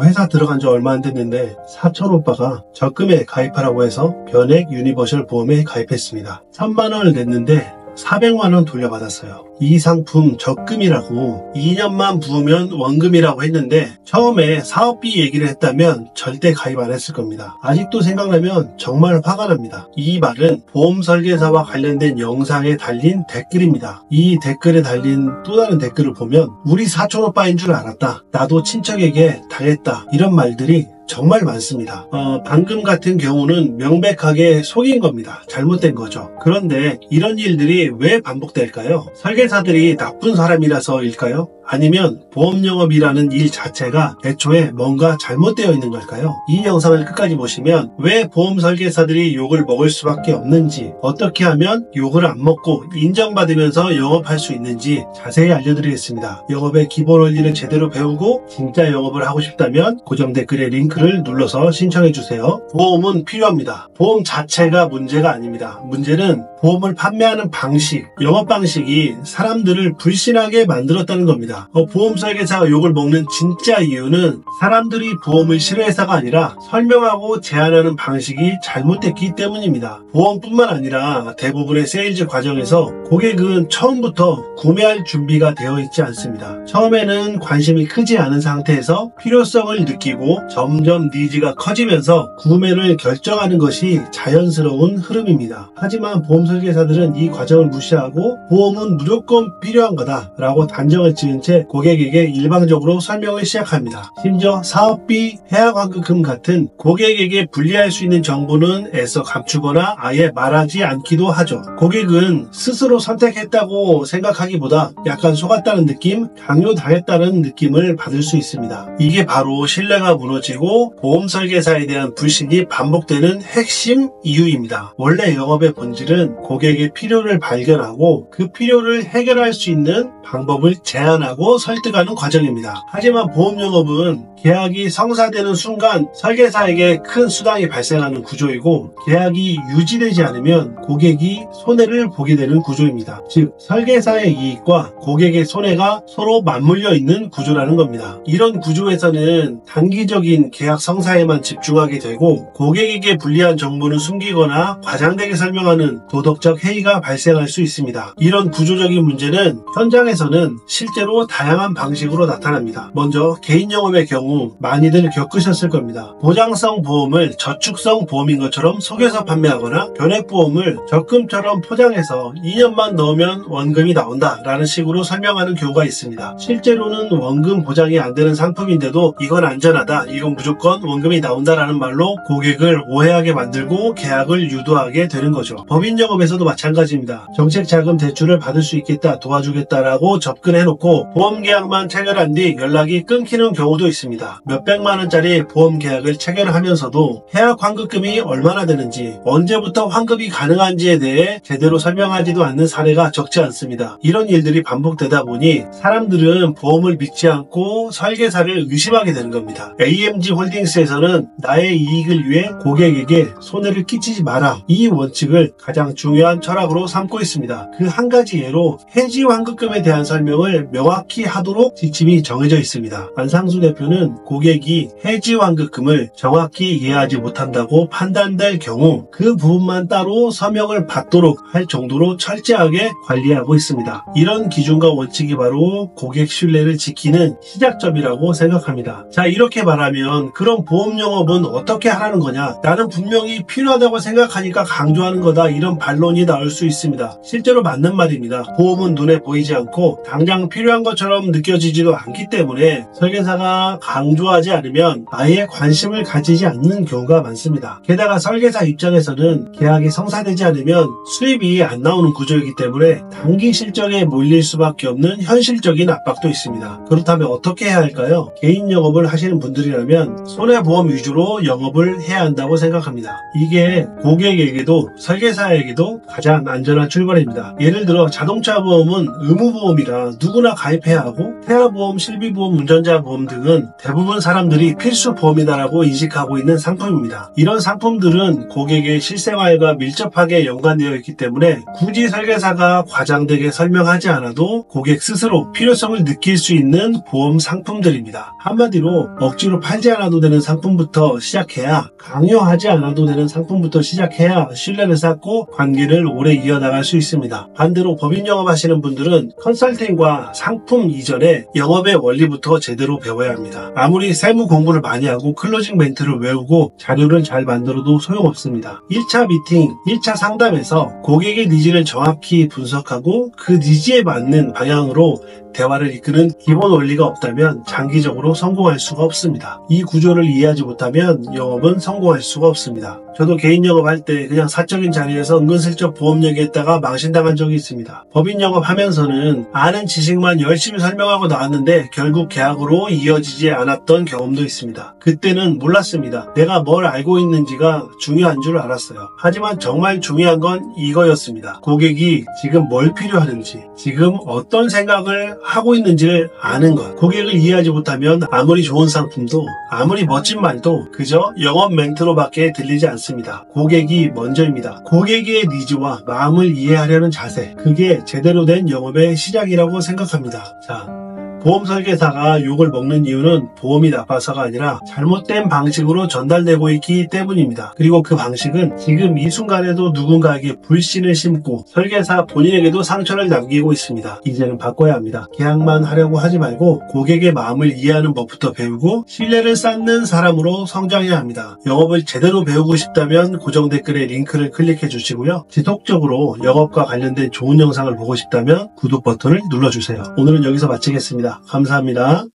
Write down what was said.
회사 들어간 지 얼마 안 됐는데 사촌 오빠가 적금에 가입하라고 해서 변액 유니버셜 보험에 가입했습니다. 3만원을 냈는데 400만원 돌려받았어요. 이 상품 적금이라고 2년만 부으면 원금이라고 했는데 처음에 사업비 얘기를 했다면 절대 가입 안 했을 겁니다. 아직도 생각나면 정말 화가 납니다. 이 말은 보험 설계사와 관련된 영상에 달린 댓글입니다. 이 댓글에 달린 또 다른 댓글을 보면 우리 사촌 오빠인 줄 알았다. 나도 친척에게 당했다. 이런 말들이 정말 많습니다. 방금 같은 경우는 명백하게 속인 겁니다. 잘못된 거죠. 그런데 이런 일들이 왜 반복될까요? 설계사들이 나쁜 사람이라서일까요? 아니면 보험 영업이라는 일 자체가 애초에 뭔가 잘못되어 있는 걸까요? 이 영상을 끝까지 보시면 왜 보험 설계사들이 욕을 먹을 수밖에 없는지, 어떻게 하면 욕을 안 먹고 인정받으면서 영업할 수 있는지 자세히 알려드리겠습니다. 영업의 기본 원리를 제대로 배우고 진짜 영업을 하고 싶다면 고정 댓글에 링크를 눌러서 신청해주세요. 보험은 필요합니다. 보험 자체가 문제가 아닙니다. 문제는 보험을 판매하는 방식, 영업 방식이 사람들을 불신하게 만들었다는 겁니다. 보험 설계사가 욕을 먹는 진짜 이유는 사람들이 보험을 싫어해서가 아니라 설명하고 제안하는 방식이 잘못됐기 때문입니다. 보험뿐만 아니라 대부분의 세일즈 과정에서 고객은 처음부터 구매할 준비가 되어 있지 않습니다. 처음에는 관심이 크지 않은 상태에서 필요성을 느끼고 점점 니즈가 커지면서 구매를 결정하는 것이 자연스러운 흐름입니다. 하지만 보험 설계사들은 이 과정을 무시하고 보험은 무조건 필요한 거다라고 단정을 지은 채 고객에게 일방적으로 설명을 시작합니다. 심지어 사업비, 해약환급금 같은 고객에게 불리할 수 있는 정보는 애써 감추거나 아예 말하지 않기도 하죠. 고객은 스스로 선택했다고 생각하기보다 약간 속았다는 느낌, 강요당했다는 느낌을 받을 수 있습니다. 이게 바로 신뢰가 무너지고 보험 설계사에 대한 불신이 반복되는 핵심 이유입니다. 원래 영업의 본질은 고객의 필요를 발견하고 그 필요를 해결할 수 있는 방법을 제안하고 설득하는 과정입니다. 하지만 보험 영업은 계약이 성사되는 순간 설계사에게 큰 수당이 발생하는 구조이고 계약이 유지되지 않으면 고객이 손해를 보게 되는 구조입니다. 즉 설계사의 이익과 고객의 손해가 서로 맞물려 있는 구조라는 겁니다. 이런 구조에서는 단기적인 계약 성사에만 집중하게 되고 고객에게 불리한 정보는 숨기거나 과장되게 설명하는 도덕적 해이가 발생할 수 있습니다. 이런 구조적인 문제는 현장에서는 실제로 다양한 방식으로 나타납니다. 먼저 개인 영업의 경우 많이들 겪으셨을 겁니다. 보장성 보험을 저축성 보험인 것처럼 속여서 판매하거나 변액보험을 적금처럼 포장해서 2년만 넣으면 원금이 나온다 라는 식으로 설명하는 경우가 있습니다. 실제로는 원금 보장이 안 되는 상품인데도 이건 안전하다, 이건 무조건 원금이 나온다 라는 말로 고객을 오해하게 만들고 계약을 유도하게 되는 거죠. 법인 영업에서도 마찬가지입니다. 정책자금 대출을 받을 수 있겠다, 도와주겠다라고 접근해놓고 보험 계약만 체결한 뒤 연락이 끊기는 경우도 있습니다. 몇백만 원짜리 보험 계약을 체결하면서도 해약 환급금이 얼마나 되는지, 언제부터 환급이 가능한지에 대해 제대로 설명하지도 않는 사례가 적지 않습니다. 이런 일들이 반복되다 보니 사람들은 보험을 믿지 않고 설계사를 의심하게 되는 겁니다. AMG 홀딩스에서는 나의 이익을 위해 고객에게 손해를 끼치지 마라, 이 원칙을 가장 중요한 철학으로 삼고 있습니다. 그 한 가지 예로 해지 환급금에 대한 설명을 명확히 하도록 지침이 정해져 있습니다. 안상수 대표는 고객이 해지 환급금을 정확히 이해하지 못한다고 판단될 경우 그 부분만 따로 서명을 받도록 할 정도로 철저하게 관리하고 있습니다. 이런 기준과 원칙이 바로 고객 신뢰를 지키는 시작점이라고 생각합니다. 자, 이렇게 말하면 그럼 보험 영업은 어떻게 하라는 거냐, 나는 분명히 필요하다고 생각하니까 강조하는 거다, 이런 반론이 나올 수 있습니다. 실제로 맞는 말입니다. 보험은 눈에 보이지 않고 당장 필요한 것처럼 느껴지지도 않기 때문에 설계사가 강조하지 않으면 아예 관심을 가지지 않는 경우가 많습니다. 게다가 설계사 입장에서는 계약이 성사되지 않으면 수입이 안 나오는 구조이기 때문에 단기 실적에 몰릴 수밖에 없는 현실적인 압박도 있습니다. 그렇다면 어떻게 해야 할까요? 개인 영업을 하시는 분들이라면 손해보험 위주로 영업을 해야 한다고 생각합니다. 이게 고객에게도 설계사에게도 가장 안전한 출발입니다. 예를 들어 자동차 보험은 의무보험이라 누구나 가입해야 하고 태아보험, 실비보험, 운전자 보험 등은 대부분 사람들이 필수 보험이다라고 인식하고 있는 상품입니다. 이런 상품들은 고객의 실생활과 밀접하게 연관되어 있기 때문에 굳이 설계사가 과장되게 설명하지 않아도 고객 스스로 필요성을 느낄 수 있는 보험 상품들입니다. 한마디로 억지로 팔지 않아도 되는 상품부터 시작해야, 강요하지 않아도 되는 상품부터 시작해야 신뢰를 쌓고 관계를 오래 이어나갈 수 있습니다. 반대로 법인 영업하시는 분들은 컨설팅과 상품 이전에 영업의 원리부터 제대로 배워야 합니다. 아무리 세무 공부를 많이 하고 클로징 멘트를 외우고 자료를 잘 만들어도 소용없습니다. 1차 미팅, 1차 상담에서 고객의 니즈를 정확히 분석하고 그 니즈에 맞는 방향으로 대화를 이끄는 기본 원리가 없다면 장기적으로 성공할 수가 없습니다. 이 구조를 이해하지 못하면 영업은 성공할 수가 없습니다. 저도 개인 영업할 때 그냥 사적인 자리에서 은근슬쩍 보험 얘기했다가 망신당한 적이 있습니다. 법인 영업하면서는 아는 지식만 열심히 설명하고 나왔는데 결국 계약으로 이어지지 않았던 경험도 있습니다. 그때는 몰랐습니다. 내가 뭘 알고 있는지가 중요한 줄 알았어요. 하지만 정말 중요한 건 이거였습니다. 고객이 지금 뭘 필요하는지, 지금 어떤 생각을 하고 있는지를 아는 것. 고객을 이해하지 못하면 아무리 좋은 상품도, 아무리 멋진 말도 그저 영업 멘트로밖에 들리지 않습니다. 고객이 먼저입니다. 고객의 니즈와 마음을 이해하려는 자세, 그게 제대로 된 영업의 시작이라고 생각합니다. 자, 보험 설계사가 욕을 먹는 이유는 보험이 나빠서가 아니라 잘못된 방식으로 전달되고 있기 때문입니다. 그리고 그 방식은 지금 이 순간에도 누군가에게 불신을 심고 설계사 본인에게도 상처를 남기고 있습니다. 이제는 바꿔야 합니다. 계약만 하려고 하지 말고 고객의 마음을 이해하는 법부터 배우고 신뢰를 쌓는 사람으로 성장해야 합니다. 영업을 제대로 배우고 싶다면 고정 댓글에 링크를 클릭해 주시고요. 지속적으로 영업과 관련된 좋은 영상을 보고 싶다면 구독 버튼을 눌러주세요. 오늘은 여기서 마치겠습니다. 감사합니다.